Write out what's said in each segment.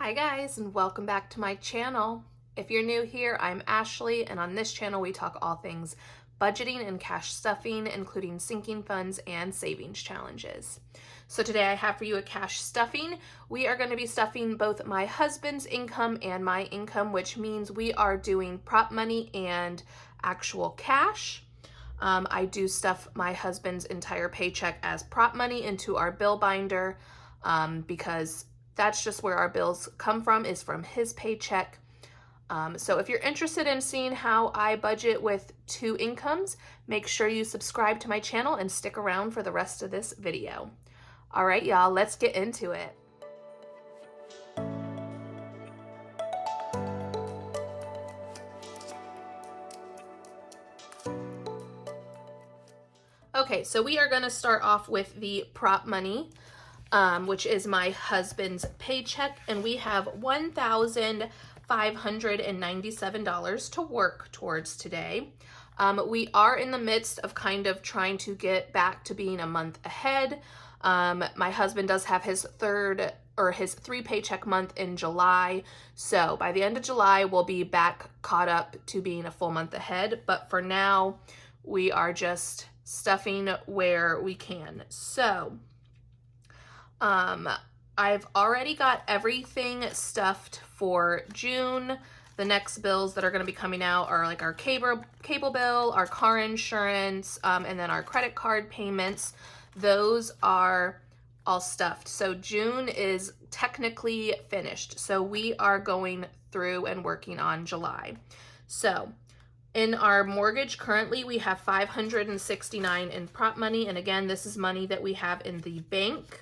Hi guys, and welcome back to my channel. If you're new here, I'm Ashley, and on this channel we talk all things budgeting and cash stuffing, including sinking funds and savings challenges. So today I have for you a cash stuffing. We are going to be stuffing both my husband's income and my income, which means we are doing prop money and actual cash. I do stuff my husband's entire paycheck as prop money into our bill binder because that's just where our bills come from, is from his paycheck. So if you're interested in seeing how I budget with two incomes, make sure you subscribe to my channel and stick around for the rest of this video. All right, y'all, let's get into it. Okay, so we are gonna start off with the prop money, which is my husband's paycheck, and we have $1,597 to work towards today. We are in the midst of kind of trying to get back to being a month ahead. My husband does have his three paycheck month in July. So by the end of July, we'll be back caught up to being a full month ahead. But for now, we are just stuffing where we can. So I've already got everything stuffed for June. The next bills that are going to be coming out are like our cable bill, our car insurance, and then our credit card payments. Those are all stuffed. So June is technically finished. So we are going through and working on July. So in our mortgage currently, we have $569 in prop money. And again, this is money that we have in the bank.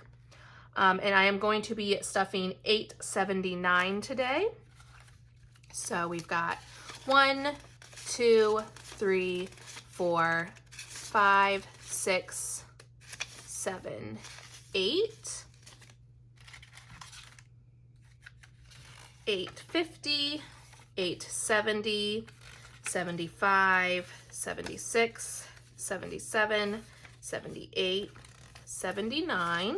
And I am going to be stuffing $879 today. So we've got 1, 2, 3, 4, 5, 6, 7, 8, 850, 870, 75, 76, 77, 78, 79.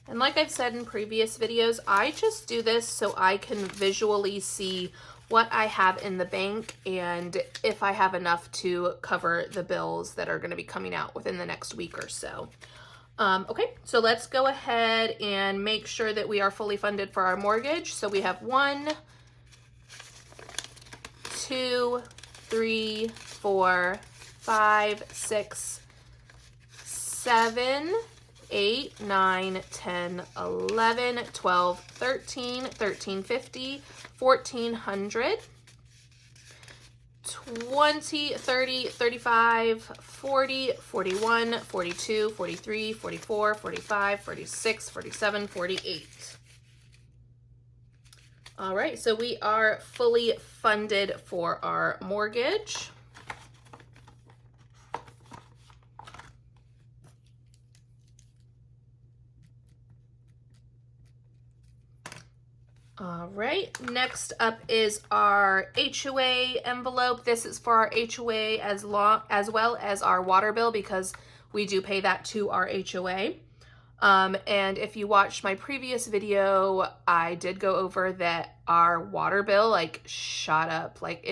And like I've said in previous videos, I just do this so I can visually see what I have in the bank and if I have enough to cover the bills that are going to be coming out within the next week or so. Okay, so let's go ahead and make sure that we are fully funded for our mortgage. So we have 1, 2, 3, 4, 5, 6, 7, 8, 9, 10, 11, 12, 13, 1350, 1400, 20, 30, 35, 40, 41, 42, 43, 44, 45, 46, 47, 48. All right, so we are fully funded for our mortgage. All right, next up is our HOA envelope. This is for our HOA as well as our water bill, because we do pay that to our HOA. And if you watched my previous video, I did go over that our water bill like shot up. Like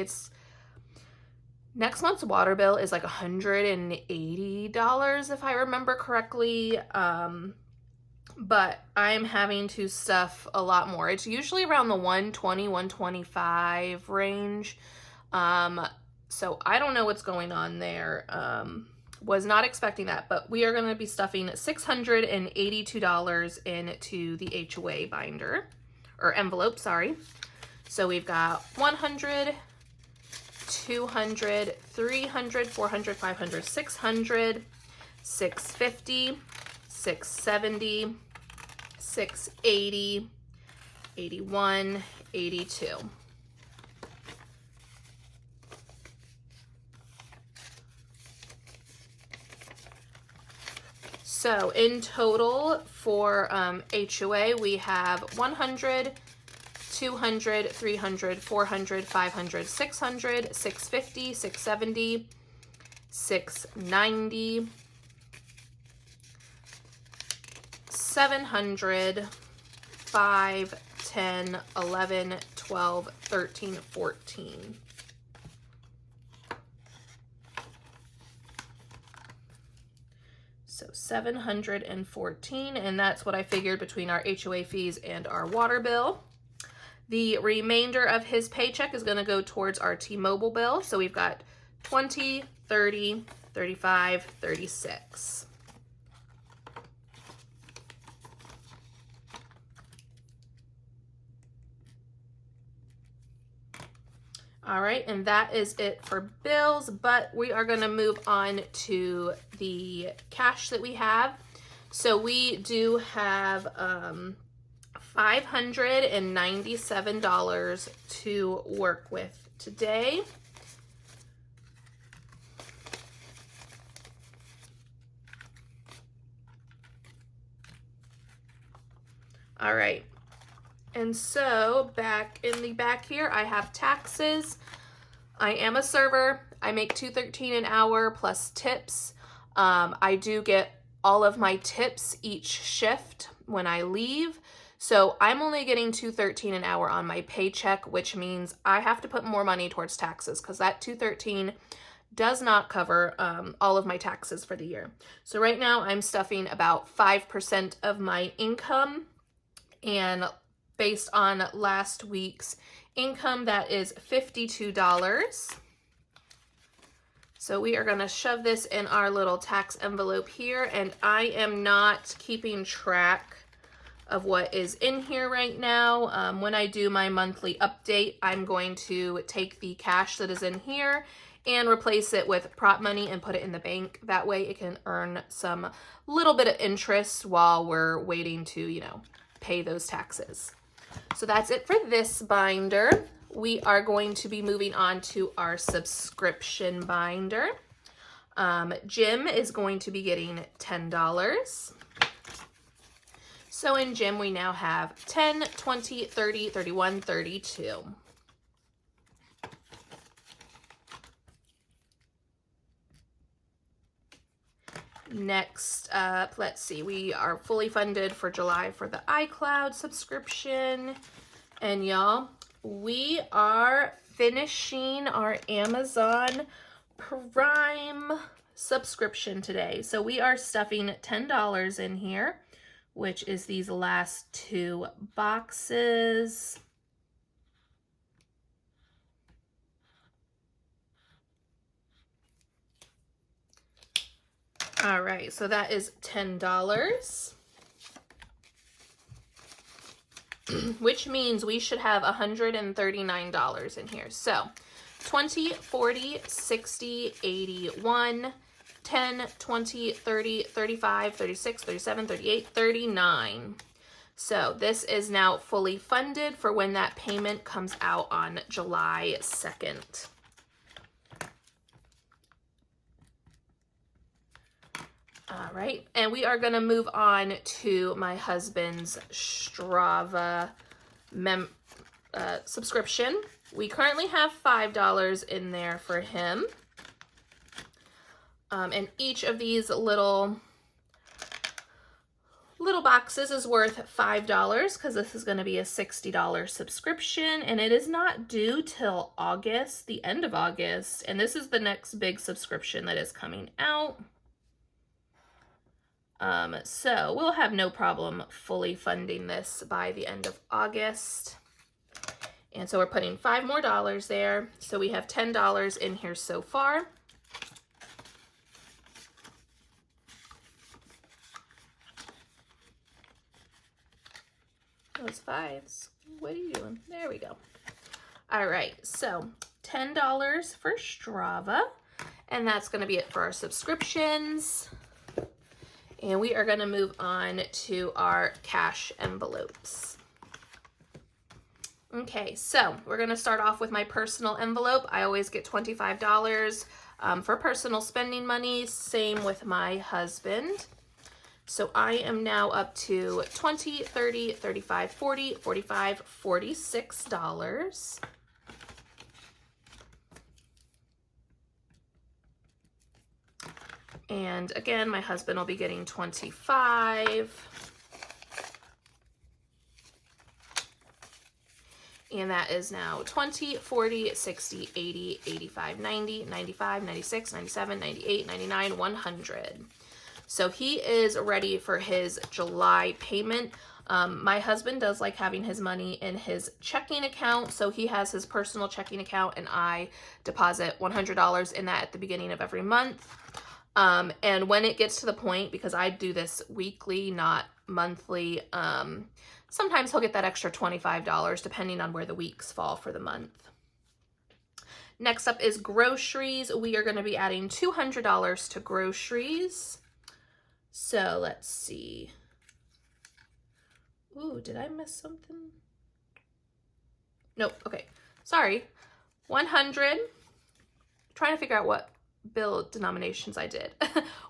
next month's water bill is like $180 if I remember correctly. But I'm having to stuff a lot more. It's usually around the 120, 125 range. So I don't know what's going on there. Was not expecting that, but we are going to be stuffing $682 into the HOA binder, or envelope, sorry. So we've got 100, 200, 300, 400, 500, 600, 650, 670, 680, 81, 82. So in total for HOA, we have 100, $200, $300, $400, $500, $600, $650, $670, $690, $700, $5, $10, $11, $12, $13, $14. So 714, and that's what I figured between our HOA fees and our water bill. The remainder of his paycheck is going to go towards our T-Mobile bill. So we've got 20, 30, 35, 36. All right, and that is it for bills, but we are going to move on to the cash that we have. So we do have $597 to work with today. All right. And so back in the back here, I have taxes. I am a server. I make $2.13 an hour plus tips. I do get all of my tips each shift when I leave. So I'm only getting $2.13 an hour on my paycheck, which means I have to put more money towards taxes because that $2.13 does not cover all of my taxes for the year. So right now I'm stuffing about 5% of my income, and based on last week's income, that is $52. So we are going to shove this in our little tax envelope here, and I am not keeping track of what is in here right now. When I do my monthly update, I'm going to take the cash that is in here and replace it with prop money and put it in the bank. That way it can earn some little bit of interest while we're waiting to, you know, pay those taxes. So that's it for this binder. We are going to be moving on to our subscription binder. Jim is going to be getting $10. So in Jim, we now have 10, 20, 30, 31, 32. Next up, let's see, we are fully funded for July for the iCloud subscription. And y'all, we are finishing our Amazon Prime subscription today. So we are stuffing $10 in here, which is these last two boxes. All right, so that is $10, which means we should have $139 in here. So 20, 40, 60, 81, 10, 20, 30, 35, 36, 37, 38, 39. So this is now fully funded for when that payment comes out on July 2nd. All right, and we are going to move on to my husband's Strava subscription. We currently have $5 in there for him. And each of these little boxes is worth $5 because this is going to be a $60 subscription, and it is not due till August, the end of August, and this is the next big subscription that is coming out. So we'll have no problem fully funding this by the end of August. And so we're putting $5 more there. So we have $10 in here so far. Those fives. What are you doing? There we go. All right. So $10 for Strava. And that's going to be it for our subscriptions. And we are going to move on to our cash envelopes. Okay, so we're going to start off with my personal envelope. I always get $25 for personal spending money. Same with my husband. So I am now up to $20, $30, $35, $40, $45, $46. And again, my husband will be getting 25. And that is now 20, 40, 60, 80, 85, 90, 95, 96, 97, 98, 99, 100. So he is ready for his July payment. My husband does like having his money in his checking account. So he has his personal checking account and I deposit $100 in that at the beginning of every month. And when it gets to the point, because I do this weekly, not monthly, sometimes he'll get that extra $25 depending on where the weeks fall for the month. Next up is groceries. We are going to be adding $200 to groceries. So let's see. Ooh, did I miss something? Nope. Okay. Sorry. 100. Trying to figure out what bill denominations I did.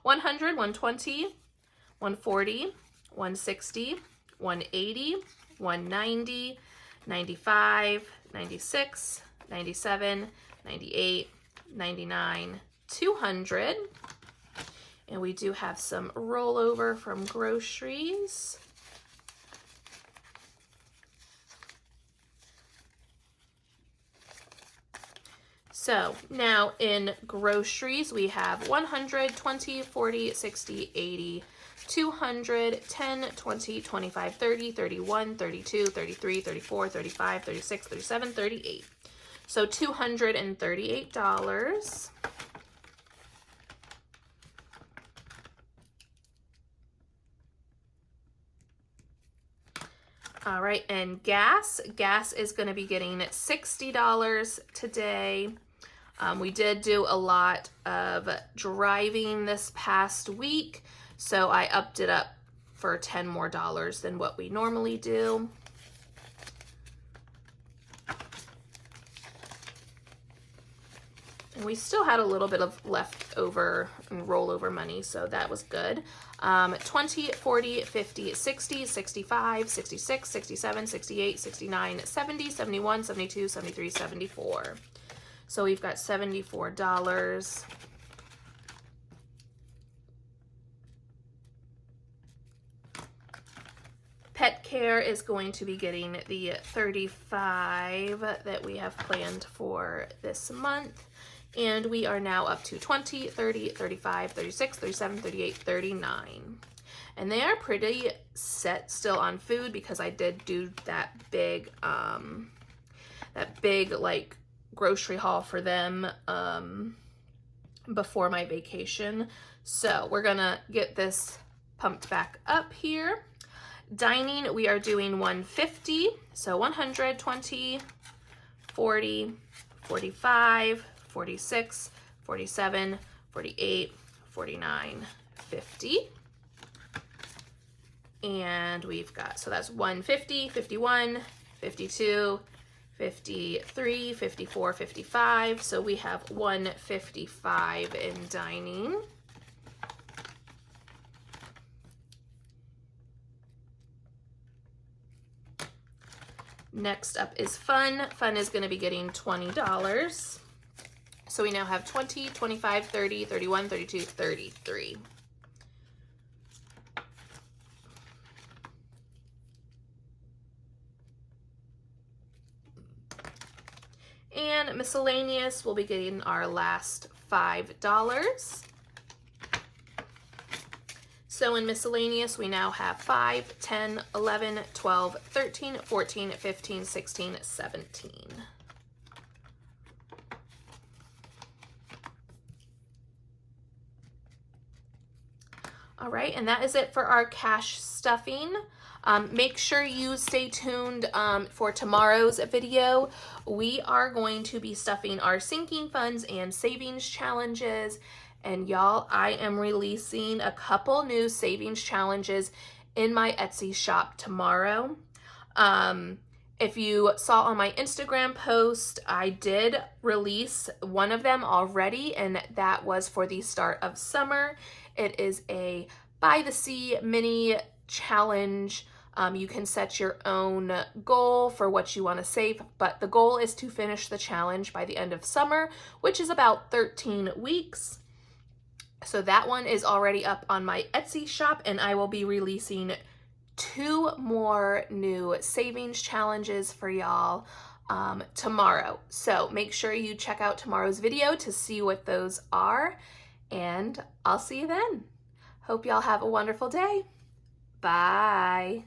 100, 120, 140, 160, 180, 190, 95, 96, 97, 98, 99, 200. And we do have some rollover from groceries. So now in groceries, we have 100, 20, 40, 60, 80, 200, 10, 20, 25, 30, 31, 32, 33, 34, 35, 36, 37, 38. So $238. All right, and gas is going to be getting $60 today. We did do a lot of driving this past week, so I upped it up for $10 more than what we normally do. And we still had a little bit of leftover and rollover money, so that was good. 20, 40, 50, 60, 65, 66, 67, 68, 69, 70, 71, 72, 73, 74. So we've got $74. Pet care is going to be getting the $35 that we have planned for this month. And we are now up to 20, 30, 35, 36, 37, 38, 39. And they are pretty set still on food because I did do that big like grocery haul for them before my vacation. So we're gonna get this pumped back up here. Dining, we are doing 150, so 100, 20, 40, 45, 46, 47, 48, 49, 50. And we've got, so that's 150, 51, 52, 53, 54, 55. So we have 155 in dining. Next up is fun. Fun is going to be getting $20. So we now have 20, 25, 30, 31, 32, 33. And miscellaneous, we'll be getting our last $5. So in miscellaneous, we now have 5, 10, 11, 12, 13, 14, 15, 16, 17. All right, and that is it for our cash stuffing. Make sure you stay tuned for tomorrow's video. We are going to be stuffing our sinking funds and savings challenges. And y'all, I am releasing a couple new savings challenges in my Etsy shop tomorrow. If you saw on my Instagram post, I did release one of them already, and that was for the start of summer. It is a By the Sea mini challenge. You can set your own goal for what you want to save, but the goal is to finish the challenge by the end of summer, which is about 13 weeks. So that one is already up on my Etsy shop, and I will be releasing 2 more new savings challenges for y'all tomorrow. So make sure you check out tomorrow's video to see what those are, and I'll see you then. Hope y'all have a wonderful day. Bye.